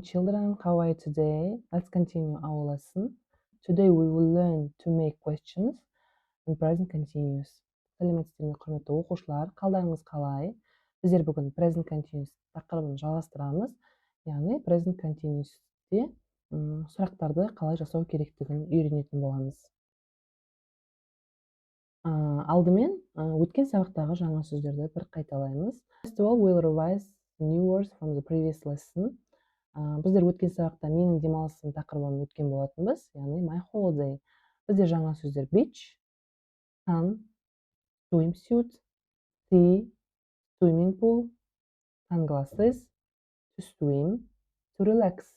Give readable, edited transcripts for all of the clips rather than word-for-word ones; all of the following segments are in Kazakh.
children, how are you today? Let's continue our lesson. Today we will learn to make questions in present continuous. Сәлеметсіздер ме, құрметті оқушылар, қалдарыңыз қалай? Біздер бүгін present continuous тақырыбын жалғастырамыз. Яғни present continuous'те сұрақтарды қалай жасау керектігін үйренетін боламыз. Алдымен өткен сабақтағы жаңа сөздерді бір қайталаймыз. First of all, we'll revise new words from the previous lesson. Біздер өткен сабақта менің демалысым тақырыбын өткен болатынбыз, яғни my holiday. Бізде жаңа сөздер beach, sun, swimsuit, sea, swimming pool, sunglasses, to swim, to relax.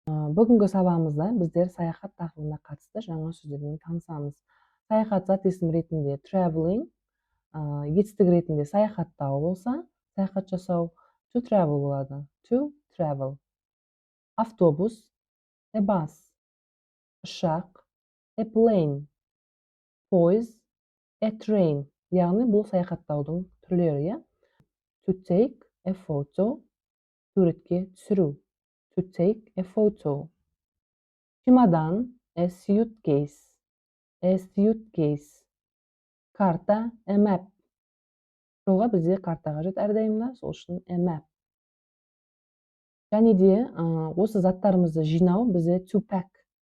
Бүгінгі сабағымызда біздер саяхат тақырыбына қатысты жаңа сөздермен танысамыз. Саяхат зат есім ретінде traveling, етістік ретінде саяхаттау болса, саяхат жасау to travel болады. To travel. Автобус, a bus. Ұшақ, a plane. Poise, a train. Яғни бұл саяхаттаудың түрлері. To take a photo, суретке түсіру. To take a photo. Чемодан, a suitcase. A suitcase. Карта, a map. Жолға бізде карта қажет әрдайымда, сол үшін a map. Және де осы заттарымызды жинау бізде to pack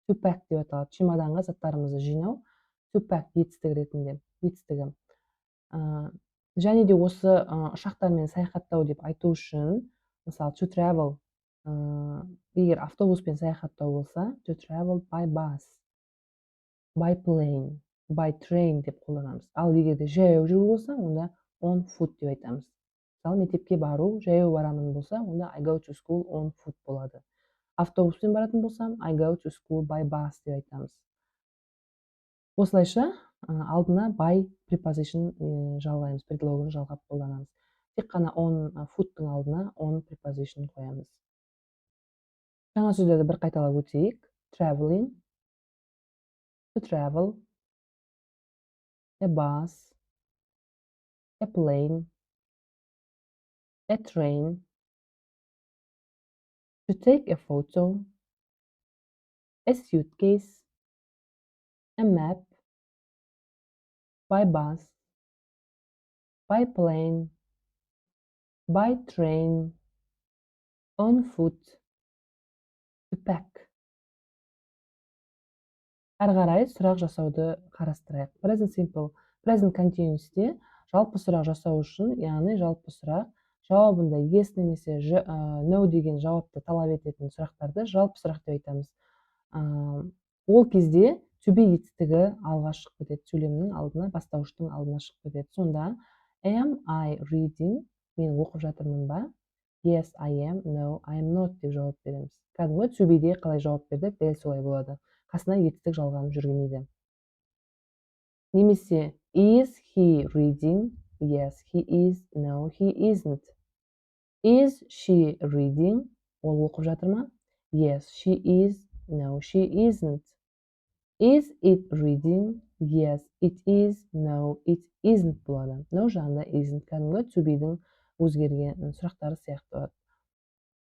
деп аталады. Чемоданға заттарымызды жинау to pack етістік ретінде. Етістігі. Және де осы ұшақтармен саяхаттау деп айту үшін, мысалы to travel, егер автобуспен саяхаттау болса, to travel by bus, by plane, by train деп қолданамыз. Ал егер де жаяу жүру болса, онда on foot деп айтамыз. Мысалы, мектепке бару, жаяу барамын болса, онда I go to school on foot болады. Автобуспен баратын болсам, I go to school by bus деп айтамыз. Осылайша, алдына by preposition жалғаймыз, предлогын жалғап қолданамыз. Тек қана on foot-тың алдына on preposition қоямыз. Жаңа сөздерді бір қайталап өтейік. Traveling, to travel, a bus, a plane, a train, to take a photo, a suitcase, a map, by bus, by plane, by train, on foot, to pack. Әрі қарай сұрақ жасауды қарастырайық. Present simple, present continuous'те жалпы сұрақ жасау үшін, яғни жалпы сұрақ жауабында yes немесе no деген жауапты талап ететін сұрақтарды жалпы сұрақ деп айтамыз. Ол кезде to be етістігі алға шығып кетеді, сөйлемнің алдына, бастауыштың алдына шығып кетеді. Сонда am I reading, мен оқып жатырмын ба? Yes, I am, no, I am not деп жауап береміз. Кәдімгі to be-де қалай жауап бердік, дәл солай болады. Қасына етістік жалғанып жүргенде. Немесе is he reading? Yes, he is, no, he isn't. Is she reading? Ол оқып жатыр ма? Yes, she is, no, she isn't. Is it reading? Yes, it is, no, it isn't болады. No жағында isn't кәдімгі to be-дің өзгерген сұрақтары сияқты болады.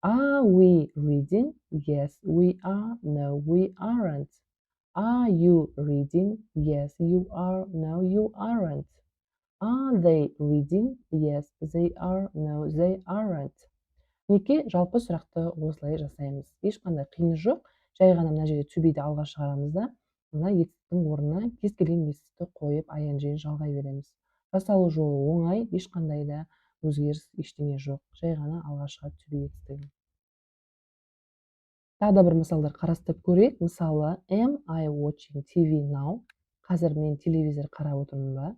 Are we reading? Yes, we are, no, we aren't. Are you reading? Yes, you are, no, you aren't. Are they reading? Yes, they are, no, they aren't. Неке жалпы сұрақты осылай жасаймыз. Ешқандай қиыны жоқ. Жай ғана мына жерде to be-ді алға шығарамыз да, мына етістіктің орнына кез келген етістікті қойып ing-ні жалғай береміз. Жасалу жолы оңай, ешқандай да өзгеріс ештеңе жоқ. Жай ғана алға шығады to be етістігі. Тағы да бір мысалдар қарастырып көрейік. Мысалы, am I watching TV now? Қазір мен телевизор қарап отырмын ба?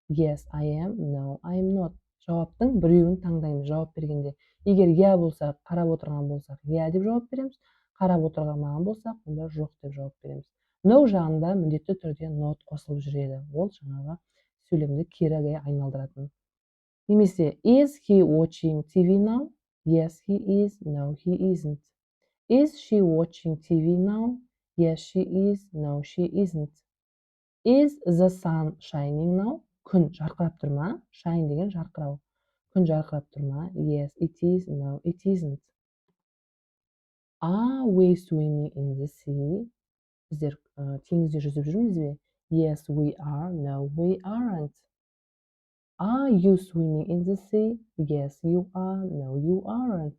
Yes, I am, no, I am not. Жауаптың біреуін таңдаймыз жауап бергенде. Егер я болса, қарап отырған болсақ, я деп жауап береміз. Қарап отырмаған болсақ, онда жоқ деп жауап береміз. No жағында міндетті түрде not қосылып жүреді. Ол жаңағы сөйлемді кері айналдыратын. Немесе is he watching TV now? Yes, he is, no, he isn't. Is she watching TV now? Yes, she is, no, she isn't. Is the sun shining now? Күн жарқырап тұр ма? Shine деген жарқырау. Күн жарқырап тұр ма? Yes, it is, no, it isn't. Are we swimming in the sea? Біздер теңізде жүзіп жүрміз бе? Yes, we are. No, we aren't. Are you swimming in the sea? Yes, you are. No, you aren't.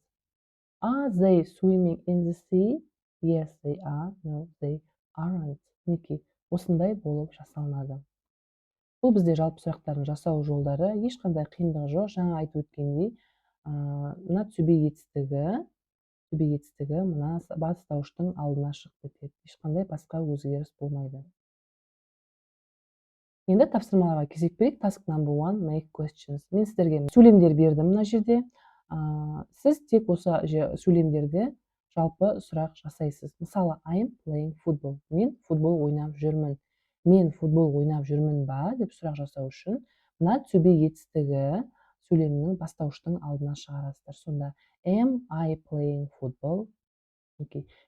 Are they swimming in the sea? Yes, they are. No, they aren't. Мінекей, осындай болып жасалынады. Бұл бізде жалпы сұрақтардың жасау жолдары, ешқандай қиындығы жоқ. Жаңа айтып өткендей, мына to етістігі мына бастауыштың алдына шығып кетеді. Ешқандай басқа өзгеріс болмайды. Енді тапсырмаларға кезек берейік. Task number 1, make questions. Мен сіздерге сөйлемдер бердім мына жерде. Сіз тек осы сөйлемдерде жалпы сұрақ жасайсыз. Мысалы, I'm playing football. Мен футбол ойнап жүрмін. Мен футбол ойнап жүрмін ба деп сұрақ жасау үшін мына to be етістігі сөйлемнің бастауыштың алдына шығарасыздар. Сонда am I playing football?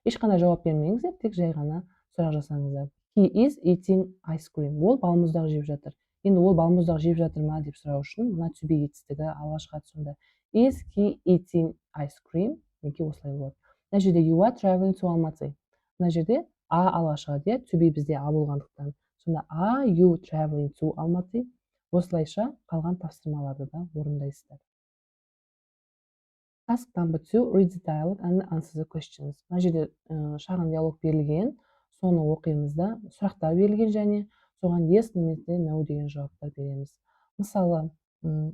Ешқандай жауап бермеңіздер, тек жай ғана сұрақ жасаңыздар. He is eating ice cream. Ол балмұздақ жеп жатыр. Енді ол балмұздақ жеп жатыр ма деп сұрау үшін мына to be етістігі алға шығады. Сонда is he eating ice cream? Неге осылай болады? Мына жерде you are traveling to Almaty. Мына жерде а алға шығады, иә, to be бізде а болғандықтан. Сонда are you traveling to Almaty? Осылайша қалған тапсырмаларды да орындайсыздар. Task number 2, read the dialogue and answer the questions. Мына жерде шағын диалог берілген, соны оқимыз да, сұрақтар берілген және соған yes немесе no деген жауаптар береміз. Мысалы,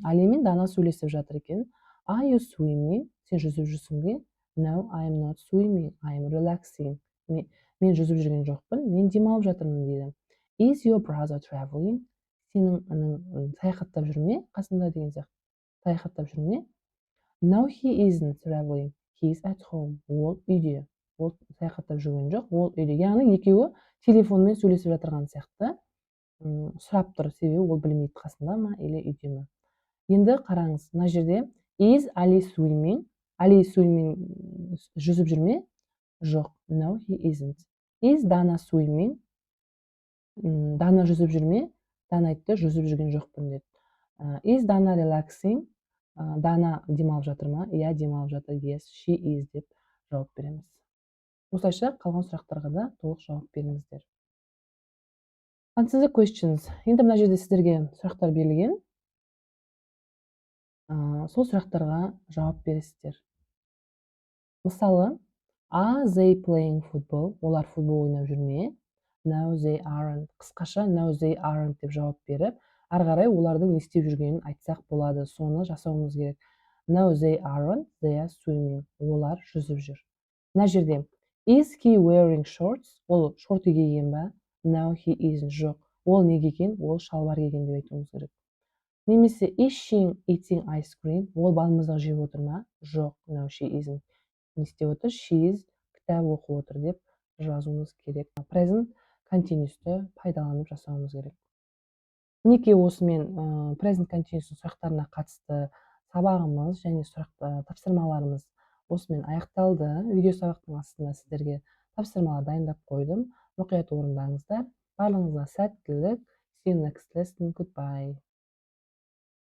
Али мен Дана сөйлесіп жатыр екен. Are you swimming? Сен жүзіп жүрсің бе? No, I am not swimming. I am relaxing. Мен жүзіп жүрген жоқпын, мен демалып жатырмын дейді. Is your brother traveling? Сенің інің саяхаттап жүр ме? Қасында деген сияқты. Саяхаттап жүр ме? No, he isn't traveling. He is at home. Ол үйде. Ол саяхаттап жүрген жоқ, ол үйде. Яғни екеуі телефонмен сөйлесіп жатырған сияқты. Сұрап тұр, себебі ол білмейді қасында ма или үйде ме. Енді қараңыз, мына жерде is Ali swimming? Ali swimming жүзіп жүр ме? Жоқ. No, he isn't. Is Dana swimming? Дана жүзіп жүр ме? Дана айтты, жүзіп жүрген жоқпын деді. Is Dana relaxing? Дана демалып жатыр ма? Иә, демалып жатыр. Yes, she is деп жауап береміз. Осылайша қалған сұрақтарға да толық жауап беріңіздер. Answer the questions. Енді мына жерде сіздерге сұрақтар берілген. Сол сұрақтарға жауап бересіздер. Мысалы, are they playing football? Олар футбол ойнап жүр ме? No, they aren't. Қысқаша no, they aren't деп жауап беріп, ары қарай олардың не істеп жүргенін айтсақ болады. Соны жасауымыз керек. No, they aren't. They are swimming. Олар жүзіп жүр. Мына жерде is he wearing shorts? Ол шорты киген ба? No, he isn't. Жоқ. Ол не киген? Ол шалбар киген деп айтуымыз керек. Немесе is she eating ice cream? Ол балмұздақ жеп отыр ма? Жоқ. No, she isn't. Не істеп отыр? She is кітап оқып отыр деп жазуымыз керек. Present continuous'ты пайдаланып жасауымыз керек. Мінекей осымен present continuous сұрақтарына қатысты сабағымыз және тапсырмаларымыз осымен аяқталды. Видео сабақтың астына сіздерге тапсырмалар дайындап қойдым. Мұқият орындаңыздар. Барлығыңызға сәттілік. See you next lesson. Goodbye.